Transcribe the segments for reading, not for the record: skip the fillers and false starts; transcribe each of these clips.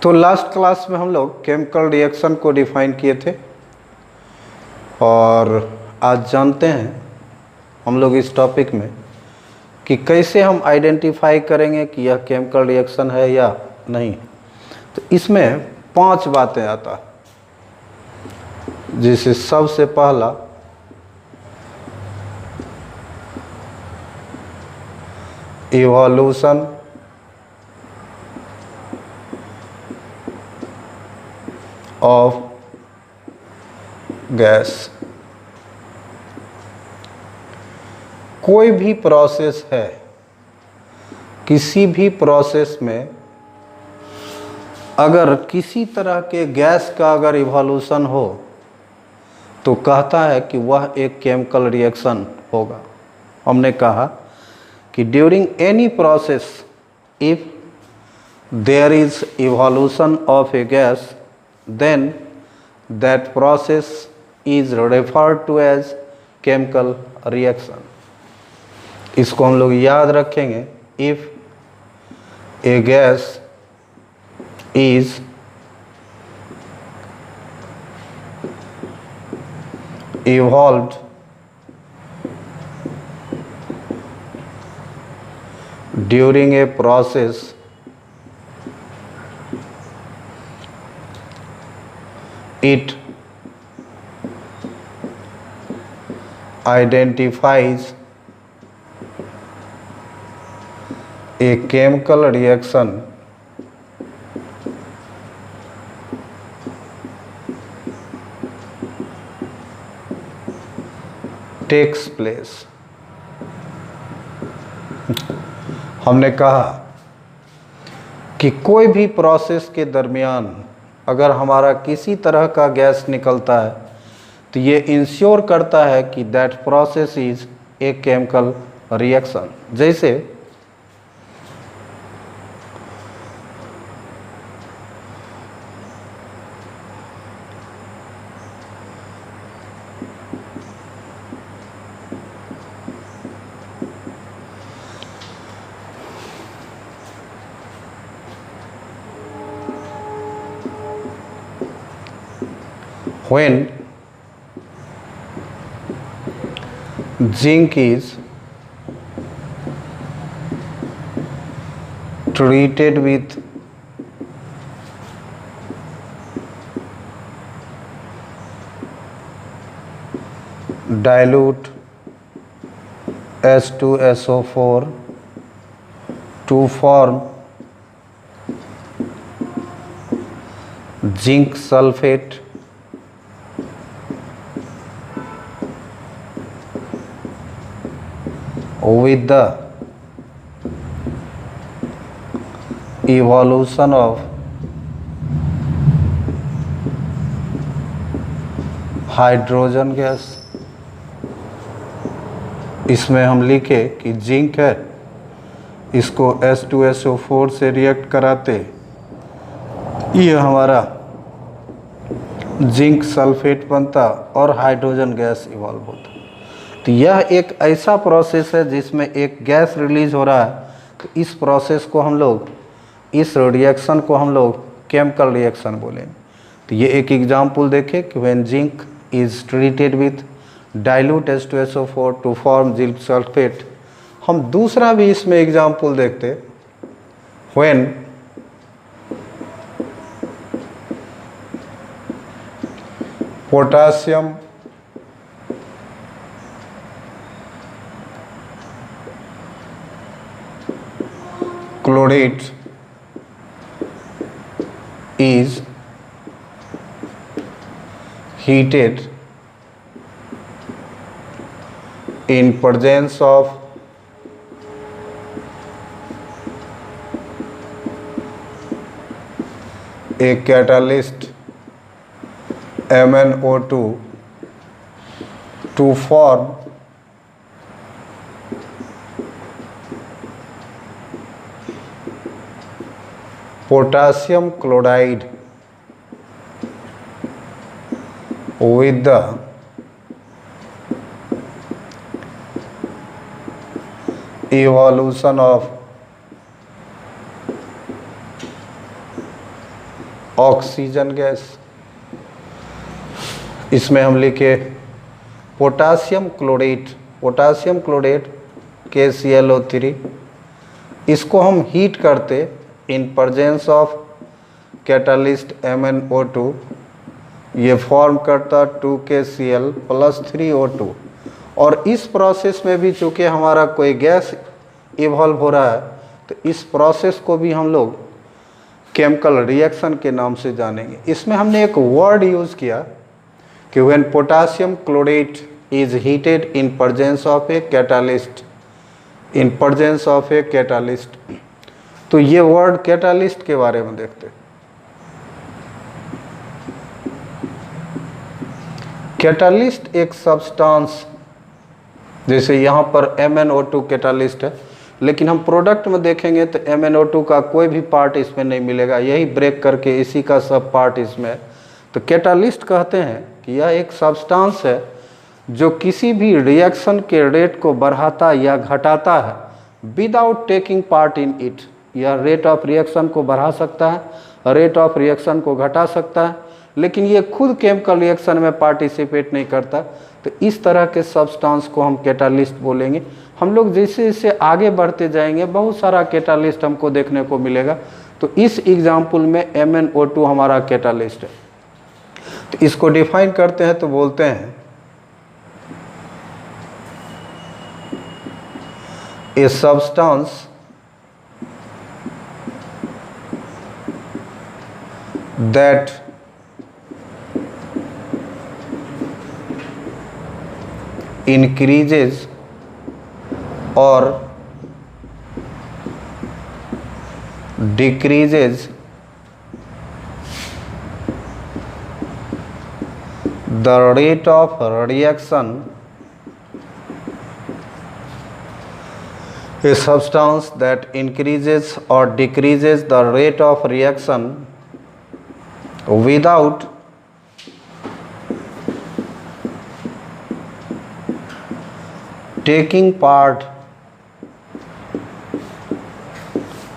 तो last class में हम लोग केमिकल रिएक्शन को डिफाइन किए थे और आज जानते हैं हम लोग इस टॉपिक में कि कैसे हम आइडेंटिफाई करेंगे कि यह केमिकल रिएक्शन है या नहीं। तो इसमें 5 बातें आता है, जिसे सबसे पहला इवोल्यूशन ऑफ गैस। कोई भी प्रोसेस है, किसी भी प्रोसेस में अगर किसी तरह के गैस का अगर इवोल्यूशन हो तो कहता है कि वह एक केमिकल रिएक्शन होगा। हमने कहा कि during any process if there is evolution of a gas then that process is referred to as chemical reaction। इसको हम लोग याद रखेंगे। if a gas is evolved during a process it identifies a chemical reaction takes place। हमने कहा कि कोई भी प्रोसेस के दरमियान अगर हमारा किसी तरह का गैस निकलता है तो ये इंश्योर करता है कि that process is a chemical reaction. जैसे when zinc is treated with dilute H2SO4 to form zinc sulfate with the evolution of hydrogen gas. इसमें हम लिखे कि जिंक है, इसको H2SO4 से रिएक्ट कराते ये हमारा जिंक सल्फेट बनता और हाइड्रोजन गैस इवॉल्व होता। तो यह एक ऐसा प्रोसेस है जिसमें एक गैस रिलीज हो रहा है। तो इस प्रोसेस को हम लोग, इस रिएक्शन को हम लोग केमिकल रिएक्शन बोलेंगे। तो ये एक एग्जांपल देखें कि when zinc is treated with dilute H2SO4 to form zinc sulphate. हम दूसरा भी इसमें एग्जांपल देखते, when potassium chlorate is heated in presence of a catalyst MnO2 to form potassium chloride with the evolution of oxygen gas, इसमें हम लिखे potassium chlorate KClO3, इसको हम हीट करते in presence of catalyst MnO2, ये form करता 2KCl + 3O2। और इस प्रोसेस में भी चूँकि हमारा कोई गैस इवॉल्व हो रहा है, तो इस प्रोसेस को भी हम लोग केमिकल रिएक्शन के नाम से जानेंगे। इसमें हमने एक वर्ड यूज़ किया कि when potassium chlorate is heated in presence of a catalyst, तो ये वर्ड कैटालिस्ट के बारे में देखते हैं। कैटालिस्ट एक सब्सटेंस, जैसे यहाँ पर MnO2 कैटालिस्ट है, लेकिन हम प्रोडक्ट में देखेंगे तो MnO2 का कोई भी पार्ट इसमें नहीं मिलेगा, यही ब्रेक करके इसी का सब पार्ट इसमें है। तो कैटालिस्ट कहते हैं कि यह एक सब्सटेंस है जो किसी भी रिएक्शन के रेट को बढ़ाता या घटाता है without taking part in it. यह रेट ऑफ रिएक्शन को बढ़ा सकता है, रेट ऑफ रिएक्शन को घटा सकता है, लेकिन ये खुद केमिकल रिएक्शन में पार्टिसिपेट नहीं करता। तो इस तरह के सब्सटेंस को हम कैटालिस्ट बोलेंगे। हम लोग जैसे जैसे आगे बढ़ते जाएंगे बहुत सारा कैटालिस्ट हमको देखने को मिलेगा। तो इस एग्जाम्पल में MnO2 हमारा कैटालिस्ट है। तो इसको डिफाइन करते हैं तो बोलते हैं a substance that increases or decreases the rate of reaction, a substance that increases or decreases the rate of reaction without taking part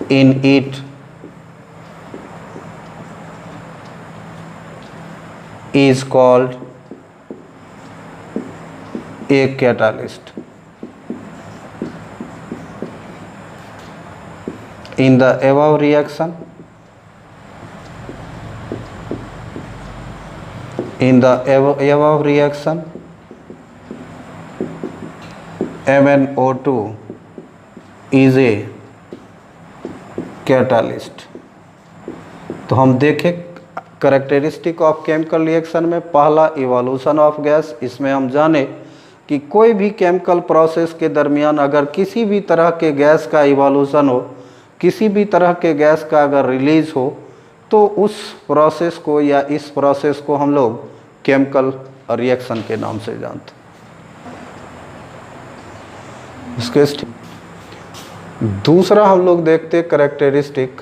in it is called a catalyst. In the above reaction, MnO2 is a catalyst. तो हम देखें characteristic of chemical reaction में पहला evolution of gas. इसमें हम जाने कि कोई भी केमिकल प्रोसेस के दरमियान अगर किसी भी तरह के गैस का इवोल्यूशन हो, किसी भी तरह के गैस का अगर रिलीज हो, तो उस प्रोसेस को या इस प्रोसेस को हम लोग केमिकल रिएक्शन के नाम से जानते हैं। इसके दूसरा हम लोग देखते characteristic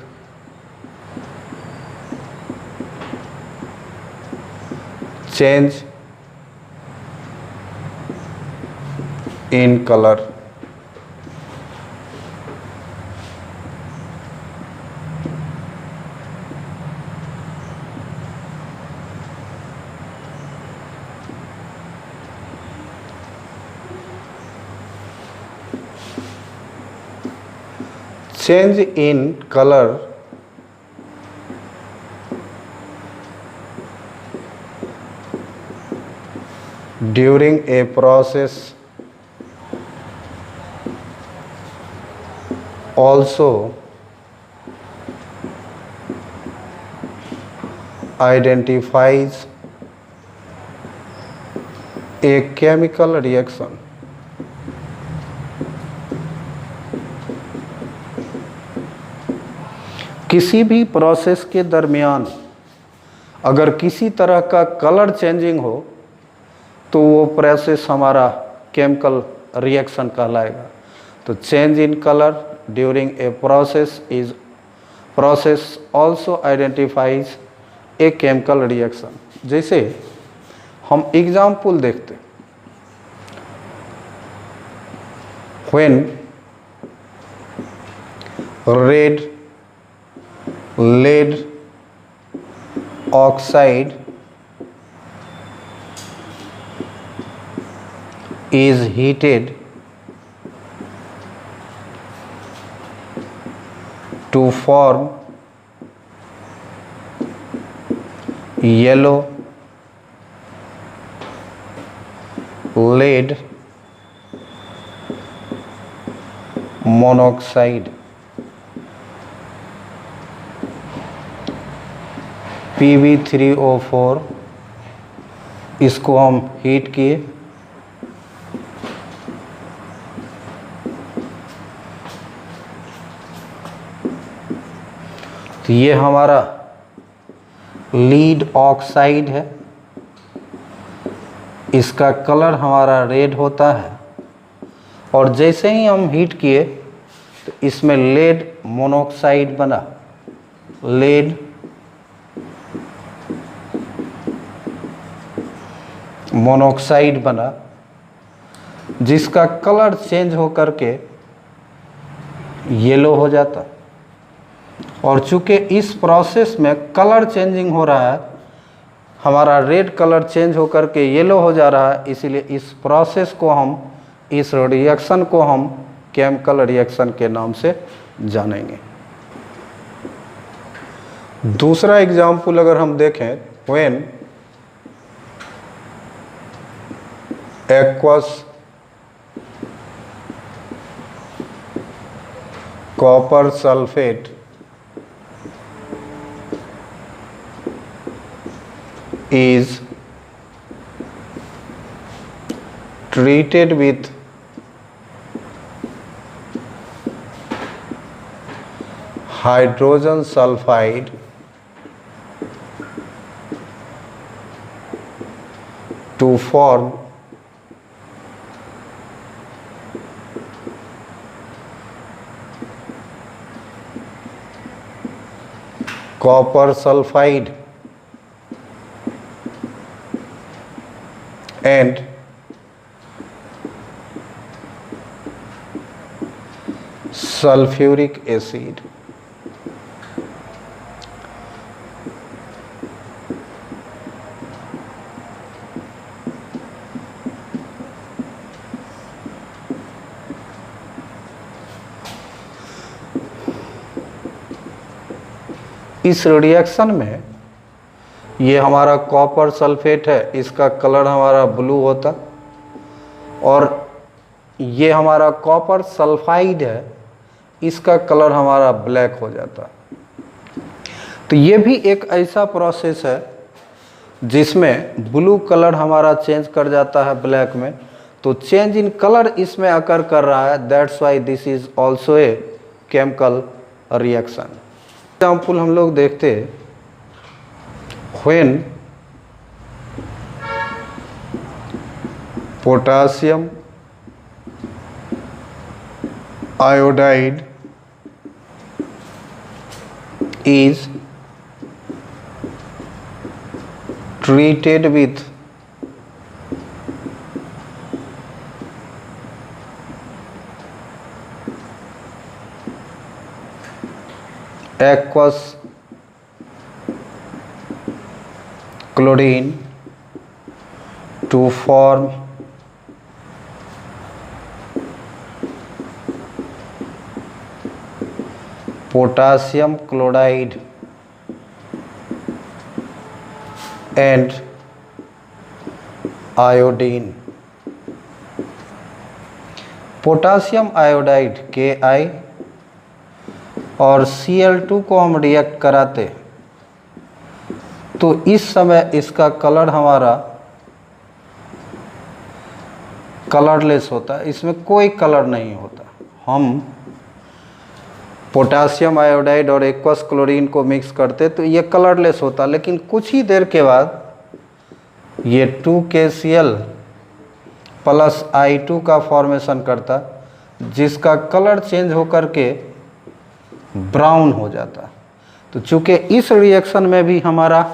change in colour. Change in color during a process also identifies a chemical reaction. किसी भी प्रोसेस के दरमियान अगर किसी तरह का कलर चेंजिंग हो तो वो प्रोसेस हमारा केमिकल रिएक्शन कहलाएगा। तो change in colour during a process also identifies a chemical reaction. जैसे हम एग्जाम्पल देखते, when red lead oxide is heated to form yellow lead monoxide Pb3O4, इसको हम हीट किए, तो ये हमारा लीड ऑक्साइड है, इसका कलर हमारा रेड होता है और जैसे ही हम हीट किए तो इसमें लेड मोनोक्साइड बना, लेड मोनोक्साइड बना, जिसका कलर चेंज होकर के येलो हो जाता। और चूंकि इस प्रोसेस में कलर चेंजिंग हो रहा है, हमारा रेड कलर चेंज होकर के येलो हो जा रहा है, इसीलिए इस प्रोसेस को हम, इस रिएक्शन को हम केमिकल रिएक्शन के नाम से जानेंगे। दूसरा एग्जाम्पल अगर हम देखें, when aqueous copper sulfate is treated with hydrogen sulfide to form copper sulfide and sulfuric acid। इस रिएक्शन में ये हमारा कॉपर सल्फेट है, इसका कलर हमारा ब्लू होता, और ये हमारा कॉपर सल्फाइड है, इसका कलर हमारा ब्लैक हो जाता। तो ये भी एक ऐसा प्रोसेस है जिसमें ब्लू कलर हमारा चेंज कर जाता है ब्लैक में, तो चेंज इन कलर इसमें अकर कर रहा है, that's why this is also a chemical reaction. Example हम लोग देखते, when potassium iodide is treated with aqueous chlorine to form potassium chloride and iodine। Potassium iodide Ki और Cl2 को हम रिएक्ट कराते तो इस समय इसका कलर हमारा कलरलेस होता है, इसमें कोई कलर नहीं होता। हम पोटासियम आयोडाइड और एक्वस क्लोरीन को मिक्स करते तो ये कलरलेस होता, लेकिन कुछ ही देर के बाद ये 2KCl प्लस I2 का फॉर्मेशन करता, जिसका कलर चेंज होकर के ब्राउन हो जाता। तो चूँकि इस रिएक्शन में भी हमारा,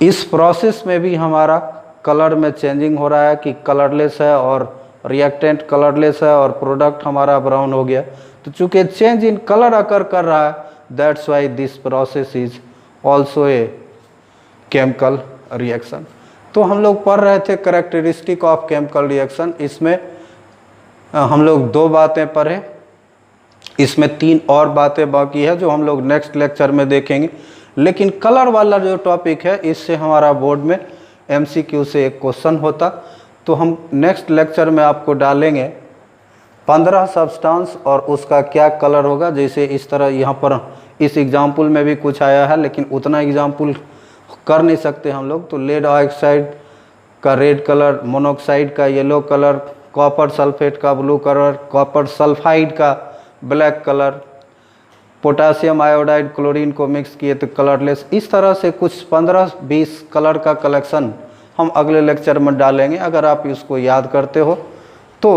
इस प्रोसेस में भी हमारा कलर में चेंजिंग हो रहा है कि कलरलेस है और रिएक्टेंट कलरलेस है और प्रोडक्ट हमारा ब्राउन हो गया, तो चूँकि चेंज इन कलर अकर कर रहा है, that's why this process is also a chemical reaction. तो हम लोग पढ़ रहे थे कैरेक्टरिस्टिक ऑफ केमिकल रिएक्शन। इसमें हम लोग 2 बातें पढ़े, इसमें 3 और बातें बाकी है जो हम लोग नेक्स्ट लेक्चर में देखेंगे। लेकिन कलर वाला जो टॉपिक है, इससे हमारा बोर्ड में MCQ से एक क्वेश्चन होता। तो हम नेक्स्ट लेक्चर में आपको डालेंगे 15 सब्सटेंस और उसका क्या कलर होगा। जैसे इस तरह यहाँ पर इस एग्जाम्पल में भी कुछ आया है, लेकिन उतना एग्जाम्पल कर नहीं सकते हम लोग। तो लेड ऑक्साइड का रेड कलर, मोनोक्साइड का येलो कलर, कॉपर सल्फेट का ब्लू कलर, कॉपर सल्फाइड का black colour, potassium iodide chlorine को मिक्स किए तो कलरलेस। इस तरह से कुछ 15-20 कलर का कलेक्शन हम अगले लेक्चर में डालेंगे। अगर आप इसको याद करते हो तो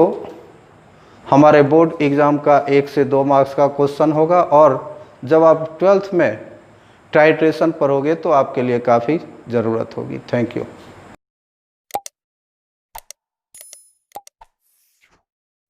हमारे बोर्ड एग्ज़ाम का 1 से 2 मार्क्स का क्वेश्चन होगा, और जब आप 12th में टाइट्रेशन पढ़ोगे तो आपके लिए काफ़ी ज़रूरत होगी। Thank you.